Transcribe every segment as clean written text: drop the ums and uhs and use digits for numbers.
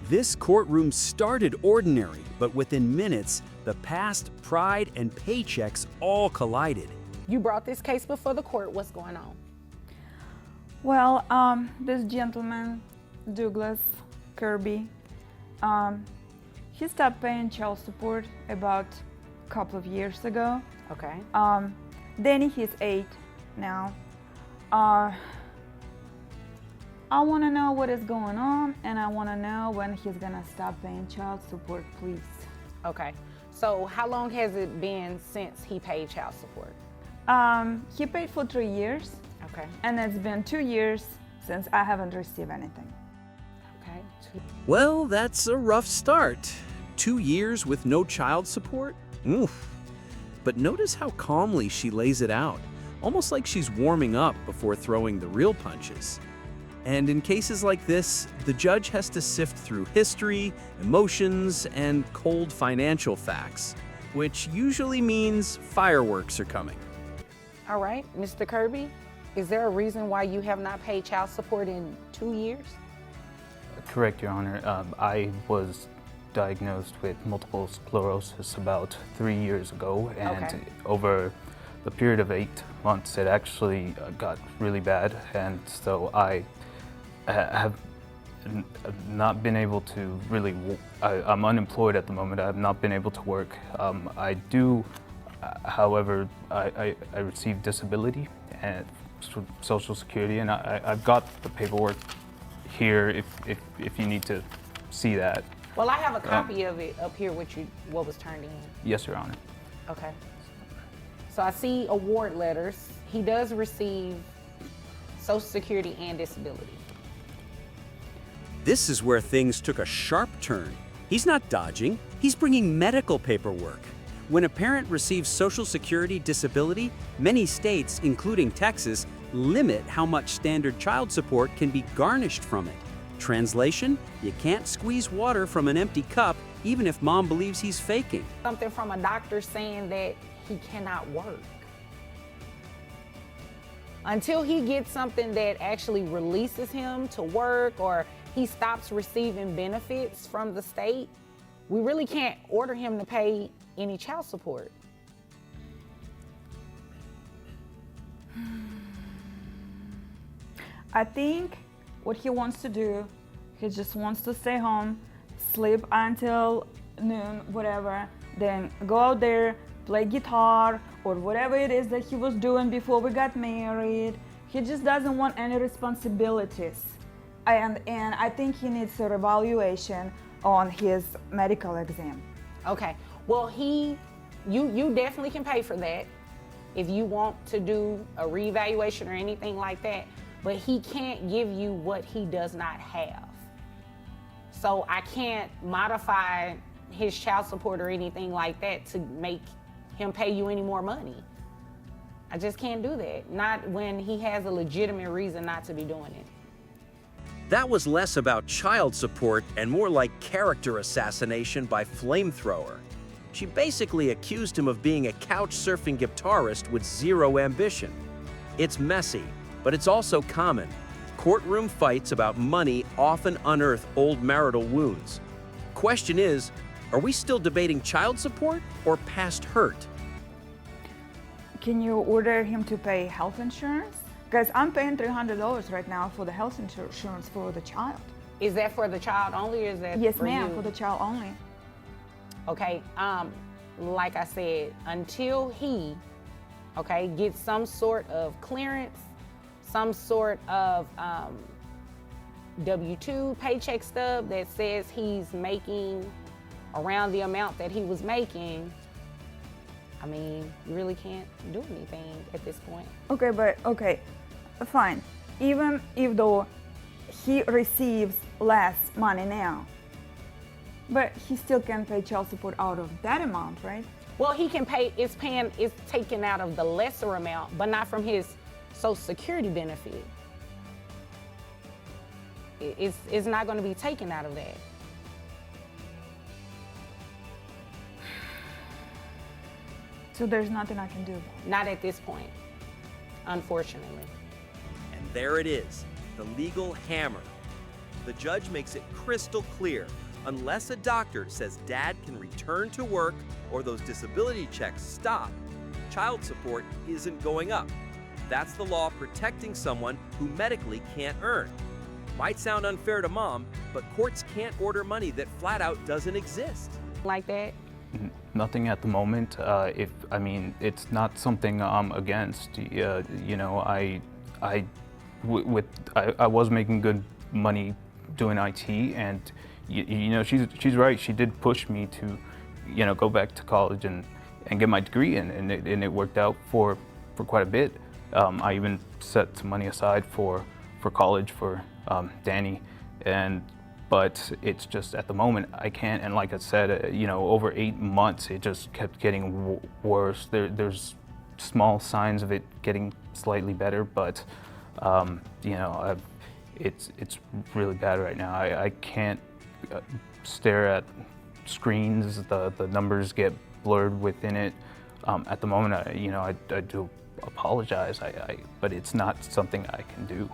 This courtroom started ordinary, but within minutes, the past, pride, and paychecks all collided. You brought this case before the court. What's going on? Well, this gentleman, Douglas Kirby, he stopped paying child support about a couple of years ago. Okay. Danny, he's 8 now. I want to know what is going on, and I want to know when he's gonna stop paying child support, please. Okay. So how long has it been since he paid child support? He paid for 3 years. Okay. And it's been 2 years since I haven't received anything. Okay. Well, that's a rough start. 2 years with no child support? Oof. But notice how calmly she lays it out, almost like she's warming up before throwing the real punches. And in cases like this, the judge has to sift through history, emotions, and cold financial facts, which usually means fireworks are coming. All right, Mr. Kirby, is there a reason why you have not paid child support in 2 years? Correct, Your Honor. I was diagnosed with multiple sclerosis about 3 years ago, and Okay. over the period of 8 months, it actually got really bad, and so I have not been able to really, I'm unemployed at the moment. I have not been able to work. I do, however, I receive disability and Social Security, and I've got the paperwork here if you need to see that. Well, I have a copy of it up here with you, what was turned in. Yes, Your Honor. Okay. So I see award letters. He does receive Social Security and disability. This is where things took a sharp turn. He's not dodging, he's bringing medical paperwork. When a parent receives Social Security disability, many states, including Texas, limit how much standard child support can be garnished from it. Translation, you can't squeeze water from an empty cup, even if mom believes he's faking. Something from a doctor saying that he cannot work. Until he gets something that actually releases him to work or he stops receiving benefits from the state, we really can't order him to pay any child support. I think what he wants to do, he just wants to stay home, sleep until noon, whatever, then go out there, play guitar, or whatever it is that he was doing before we got married. He just doesn't want any responsibilities. And I think he needs a reevaluation on his medical exam. Okay, well you definitely can pay for that if you want to do a reevaluation or anything like that, but he can't give you what he does not have. So I can't modify his child support or anything like that to make him pay you any more money. I just can't do that, not when he has a legitimate reason not to be doing it. That was less about child support and more like character assassination by flamethrower. She basically accused him of being a couch-surfing guitarist with zero ambition. It's messy, but it's also common. Courtroom fights about money often unearth old marital wounds. Question is, are we still debating child support or past hurt? Can you order him to pay health insurance? Because I'm paying $300 right now for the health insurance for the child. Is that for the child only or is that Yes, for ma'am, you? for the child only. Okay, like I said, until he, okay, gets some sort of clearance, some sort of W-2 paycheck stub that says he's making around the amount that he was making, I mean, you really can't do anything at this point. Okay, but okay, fine. Even if though he receives less money now, but he still can pay child support out of that amount, right? Well, he can pay, it's taken out of the lesser amount, but not from his Social Security benefit. It's not going to be taken out of that. So there's nothing I can do. Not at this point, unfortunately. And there it is, the legal hammer. the judge makes it crystal clear. Unless a doctor says dad can return to work or those disability checks stop, child support isn't going up. That's the law protecting someone who medically can't earn. Might sound unfair to mom, but courts can't order money that flat out doesn't exist. Like that? Nothing at the moment. It's not something I'm against. I was making good money doing IT, and she's right. She did push me to, go back to college and get my degree, and it worked out for quite a bit. I even set some money aside for college for Danny, but it's just at the moment I can't. And like I said, over 8 months it just kept getting worse. There's small signs of it getting slightly better, but it's really bad right now. I can't stare at screens. The numbers get blurred within it. At the moment, I do apologize, but it's not something I can do.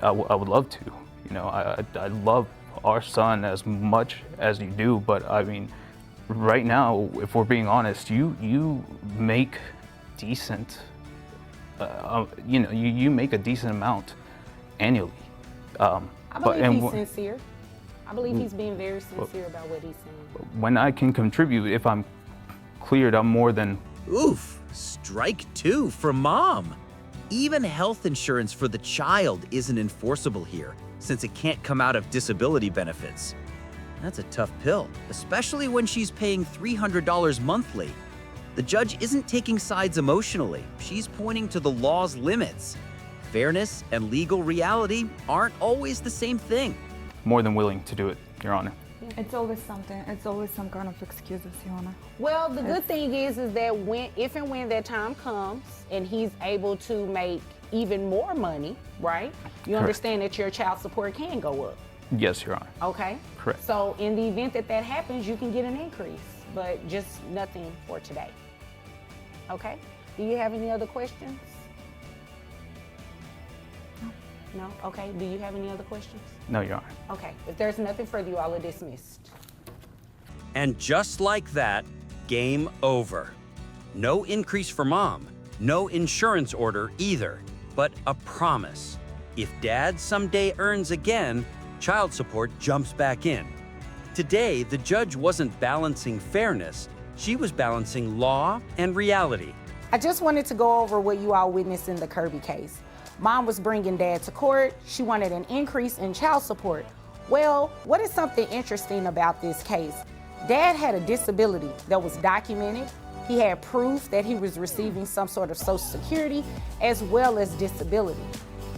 I would love to. I love our son as much as you do, but I mean, right now, if we're being honest, you make decent. You make a decent amount annually. I believe he's sincere. I believe he's being very sincere about what he's saying. When I can contribute, if I'm cleared, I'm more than. Oof, strike two for mom. Even health insurance for the child isn't enforceable here, since it can't come out of disability benefits. That's a tough pill, especially when she's paying $300 monthly. The judge isn't taking sides emotionally. She's pointing to the law's limits. Fairness and legal reality aren't always the same thing. More than willing to do it, Your Honor. It's always something. It's always some kind of excuses, Your Honor. Well, the good thing is that if and when that time comes and he's able to make even more money, right? You understand that your child support can go up. Yes, Your Honor. Okay. Correct. So in the event that happens, you can get an increase, but just nothing for today. Okay. Do you have any other questions? No? Okay. Do you have any other questions? No, Your Honor. Okay. If there's nothing further, you all are dismissed. And just like that, game over. No increase for mom, no insurance order either, but a promise. If dad someday earns again, child support jumps back in. Today, the judge wasn't balancing fairness, she was balancing law and reality. I just wanted to go over what you all witnessed in the Kirby case. Mom was bringing dad to court. She wanted an increase in child support. Well, what is something interesting about this case? Dad had a disability that was documented. He had proof that he was receiving some sort of Social Security as well as disability.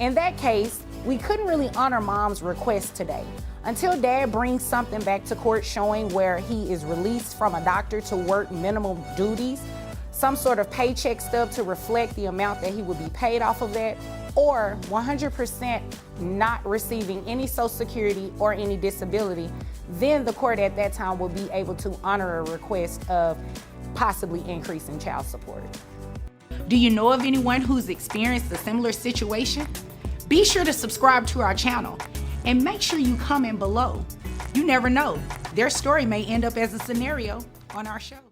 In that case, we couldn't really honor mom's request today until dad brings something back to court showing where he is released from a doctor to work minimum duties, some sort of paycheck stub to reflect the amount that he would be paid off of that, or 100% not receiving any Social Security or any disability, then the court at that time will be able to honor a request of possibly increasing child support. Do you know of anyone who's experienced a similar situation? Be sure to subscribe to our channel and make sure you comment below. You never know, their story may end up as a scenario on our show.